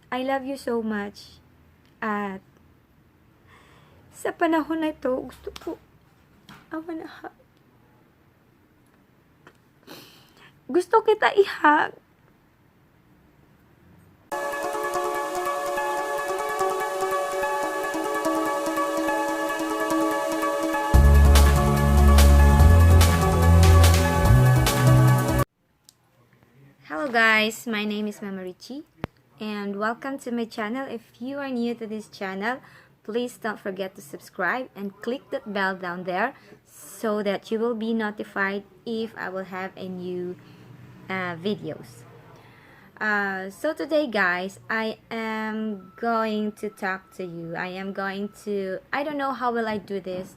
I love you so much. At sa panahon na ito, gusto ko, gusto kita ihag. Hello guys, my name is Mama Richie and welcome to my channel. If you are new to this channel, please don't forget to subscribe and click that bell down there so that you will be notified if I will have a new videos. So today guys, I am going to talk to you. I don't know how will I do this,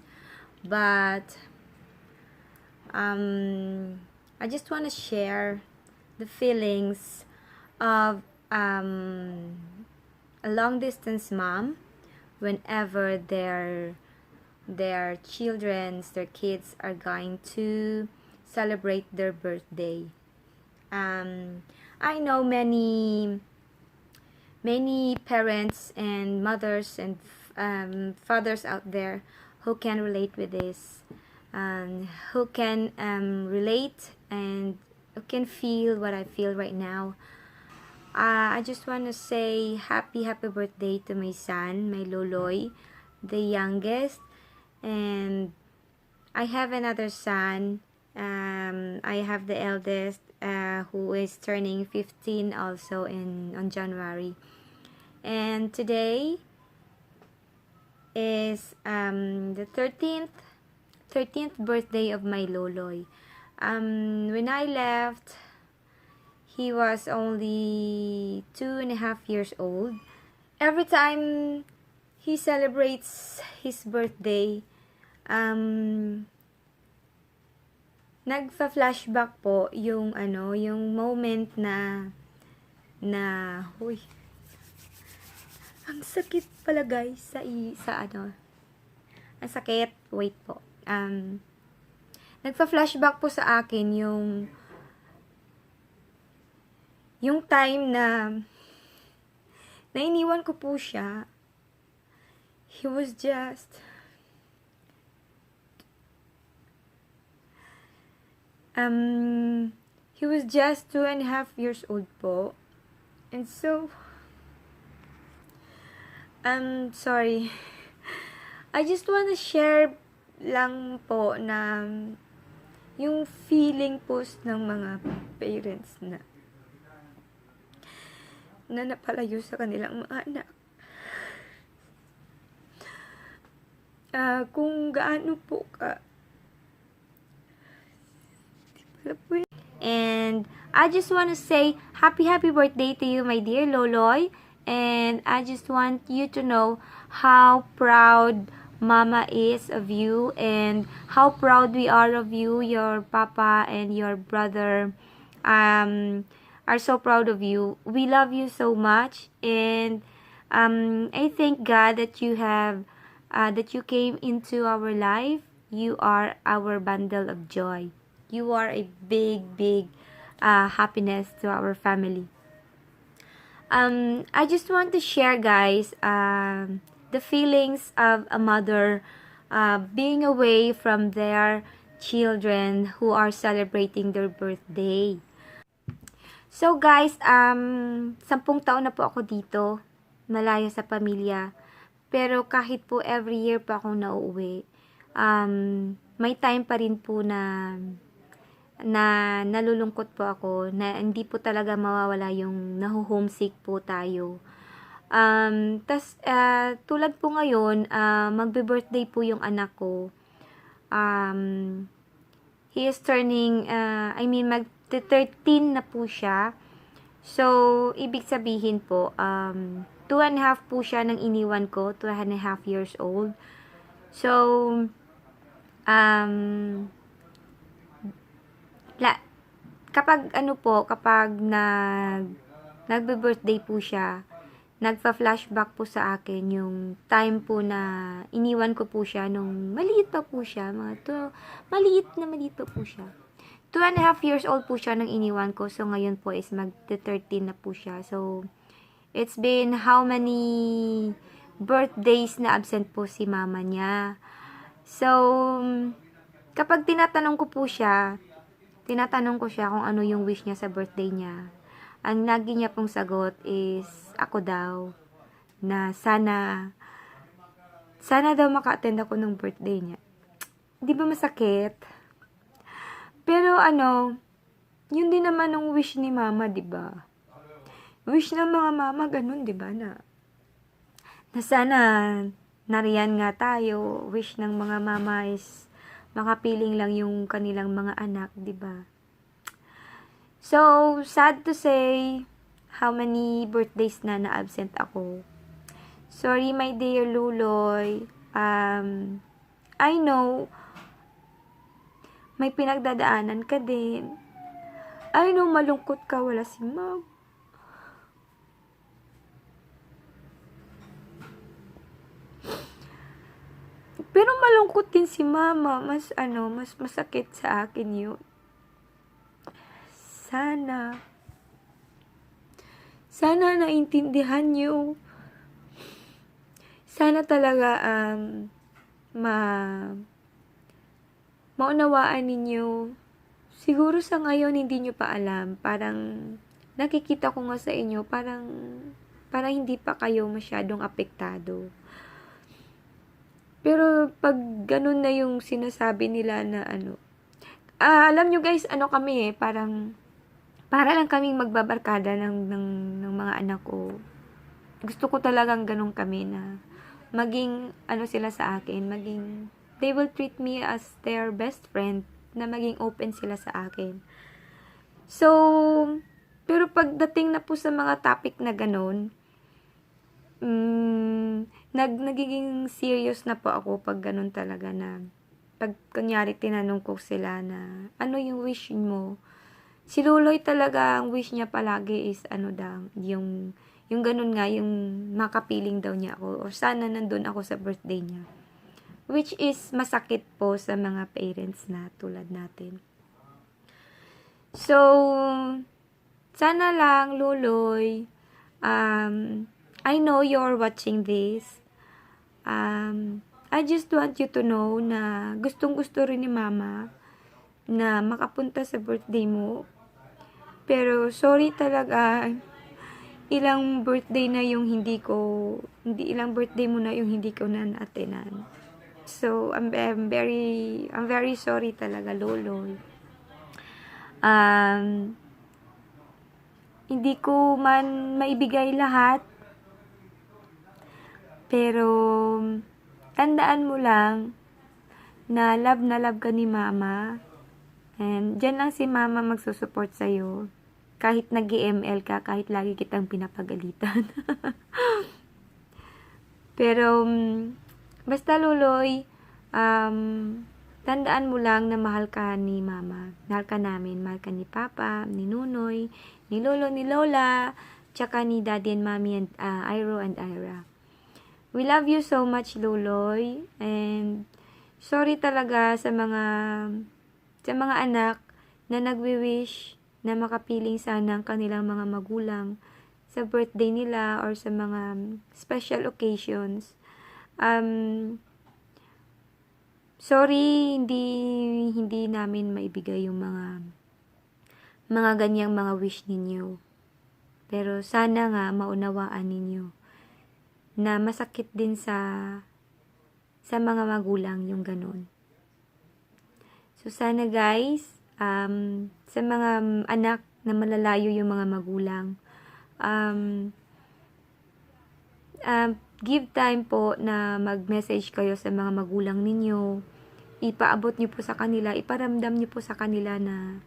but I just want to share the feelings of a long distance mom whenever their kids are going to celebrate their birthday. I know many parents and mothers and fathers out there who can relate with this, who can relate and who can feel what I feel right now. I just want to say happy birthday to my son, my Loloi, the youngest, and I have another son. I have the eldest who is turning 15 also on January, and today is the 13th birthday of my Loloi. When I left, he was only 2.5 years old. Every time he celebrates his birthday, nagfa-flashback po yung moment na huy, ang sakit pala guys ang sakit, wait po. Nagfa-flashback po sa akin yung time na iniwan ko po siya. He was just he was just 2.5 years old po. And so sorry. I just want to share lang po na yung feeling po ng mga parents na napalayo sa kanilang mga anak. Kung gaano po ka. And I just want to say happy birthday to you, my dear Loloi. And I just want you to know how proud Mama is of you and how proud we are of you. Your papa and your brother are so proud of you. We love you so much, and I thank God that you came into our life. You are our bundle of joy. You are a big happiness to our family. I just want to share, guys, the feelings of a mother being away from their children who are celebrating their birthday. So guys, 10 taon na po ako dito, malayo sa pamilya. Pero kahit po every year pa akong nauuwi, may time pa rin po na nalulungkot po ako, na hindi po talaga mawawala yung naho-homesick po tayo. Tulad po ngayon, magbe-birthday po yung anak ko. He is turning, mag-13 na po siya. So, ibig sabihin po, 2.5 po siya nang iniwan ko, 2.5 years old. So, kapag nagbe-birthday po siya, nagpa-flashback po sa akin yung time po na iniwan ko po siya nung maliit pa po siya. Maliit pa po siya. 2.5 years old po siya nung iniwan ko. So, ngayon po is mag-13 na po siya. So, It's been how many birthdays na absent po si mama niya. So, kapag tinatanong ko po siya, tinatanong ko siya kung ano yung wish niya sa birthday niya, ang lagi niya pong sagot is, ako daw, na sana daw maka-attend ako ng birthday niya. Di ba masakit? Pero yun din naman ang wish ni mama, di ba? Wish ng mga mama, ganun, di ba? Na sana nariyan nga tayo. Wish ng mga mama is makapiling lang yung kanilang mga anak, di ba? So, sad to say, how many birthdays na na-absent ako. Sorry, my dear Loloi. I know, may pinagdadaanan ka din. I know, malungkot ka, wala si mom. Pero malungkot din si mama. Mas masakit sa akin yun. Sana naintindihan niyo. Sana talaga maunawaan ninyo. Siguro sa ngayon hindi nyo pa alam. Parang nakikita ko nga sa inyo, parang hindi pa kayo masyadong apektado. Pero pag ganun na yung sinasabi nila na alam nyo guys, kami parang para lang kaming magbabarkada ng mga anak ko. Gusto ko talagang ganun kami na maging sila sa akin, they will treat me as their best friend, na maging open sila sa akin. So, pero pagdating na po sa mga topic na ganun, nagiging serious na po ako pag ganun talaga na pag kunyari tinanong ko sila na ano yung wish mo. Si Loloi talaga, ang wish niya palagi is daw, yung ganun nga, yung makapiling daw niya ako, o sana nandun ako sa birthday niya. Which is masakit po sa mga parents na tulad natin. So, sana lang, Loloi, I know you're watching this. I just want you to know na gustong-gusto rin ni mama na makapunta sa birthday mo. Pero sorry talaga, ilang birthday mo na yung hindi ko na na-attenan. So, I'm very sorry talaga, Loloi. Hindi ko man maibigay lahat, pero tandaan mo lang na love ka ni mama. And dyan lang si mama magsusupport sa'yo. Kahit nag-ML ka, kahit lagi kitang pinapagalitan. Pero, basta Loloi, tandaan mo lang na mahal ka ni mama. Mahal ka namin. Mahal ka ni papa, ni Nunoy, ni Lolo, ni Lola, tsaka ni daddy and mommy and Iro and Ira. We love you so much, Loloi. And sorry talaga sa mga anak na nagwi-wish na makapiling sana ang kanilang mga magulang sa birthday nila or sa mga special occasions. Sorry, hindi namin maibigay yung mga ganyang mga wish ninyo. Pero sana nga maunawaan ninyo na masakit din sa mga magulang yung ganun. So sana guys, sa mga anak na malalayo yung mga magulang, give time po na mag-message kayo sa mga magulang ninyo. Ipaabot nyo po sa kanila, iparamdam nyo po sa kanila na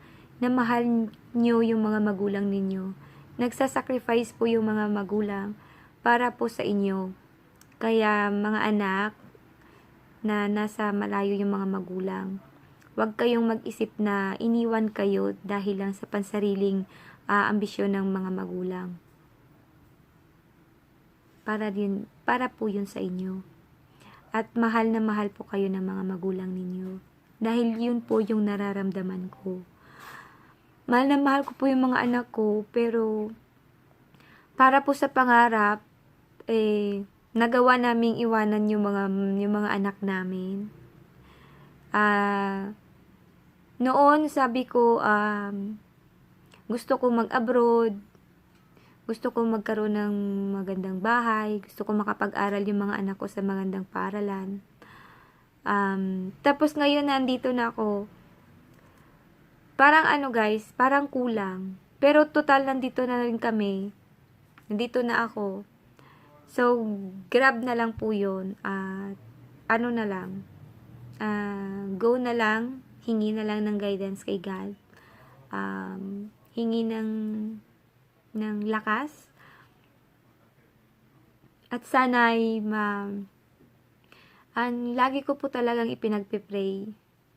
mahal nyo yung mga magulang ninyo. Nagsasacrifice po yung mga magulang para po sa inyo. Kaya mga anak na nasa malayo yung mga magulang, huwag kayong mag-isip na iniwan kayo dahil lang sa pansariling ambisyon ng mga magulang. Para po yun sa inyo. At mahal na mahal po kayo ng mga magulang ninyo. Dahil yun po yung nararamdaman ko. Mahal na mahal ko po yung mga anak ko, pero para po sa pangarap, nagawa naming iwanan yung mga anak namin. Noon, sabi ko, gusto ko mag-abroad, gusto ko magkaroon ng magandang bahay, gusto ko makapag-aral yung mga anak ko sa magandang paaralan. Tapos ngayon, nandito na ako. Parang guys, parang kulang. Pero total, nandito na rin kami. Nandito na ako. So, grab na lang po yun. At, na lang. Go na lang. Hingi na lang ng guidance kay God. Hingi ng lakas. At sana ay lagi ko po talagang ipinagpipray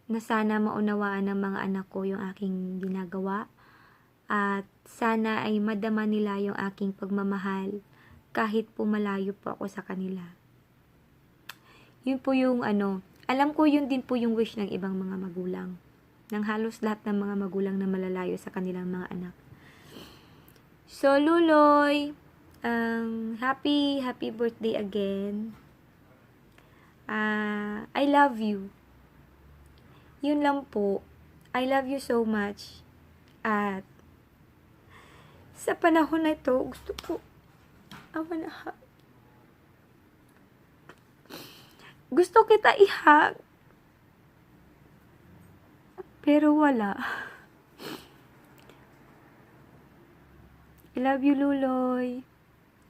na sana maunawaan ng mga anak ko yung aking ginagawa. At sana ay madama nila yung aking pagmamahal kahit po malayo po ako sa kanila. Yun po yung alam ko yun din po yung wish ng ibang mga magulang. Ng halos lahat ng mga magulang na malalayo sa kanilang mga anak. So, Loloi, happy birthday again. I love you. Yun lang po. I love you so much. At sa panahon na ito, gusto ko gusto kita ihag. Pero wala. I love you, Loloi.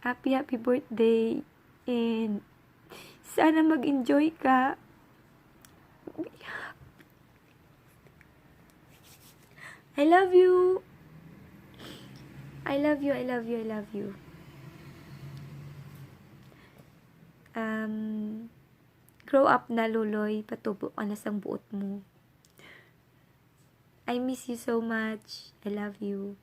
Happy birthday. And sana mag-enjoy ka. I love you. I love you, I love you, I love you. Grow up na, Loloi. Patubo ka na sa buot mo. I miss you so much. I love you.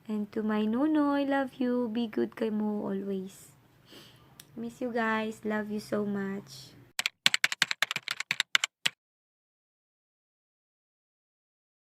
And to my Nonoy, love you. Be good kay mo always. Miss you guys. Love you so much.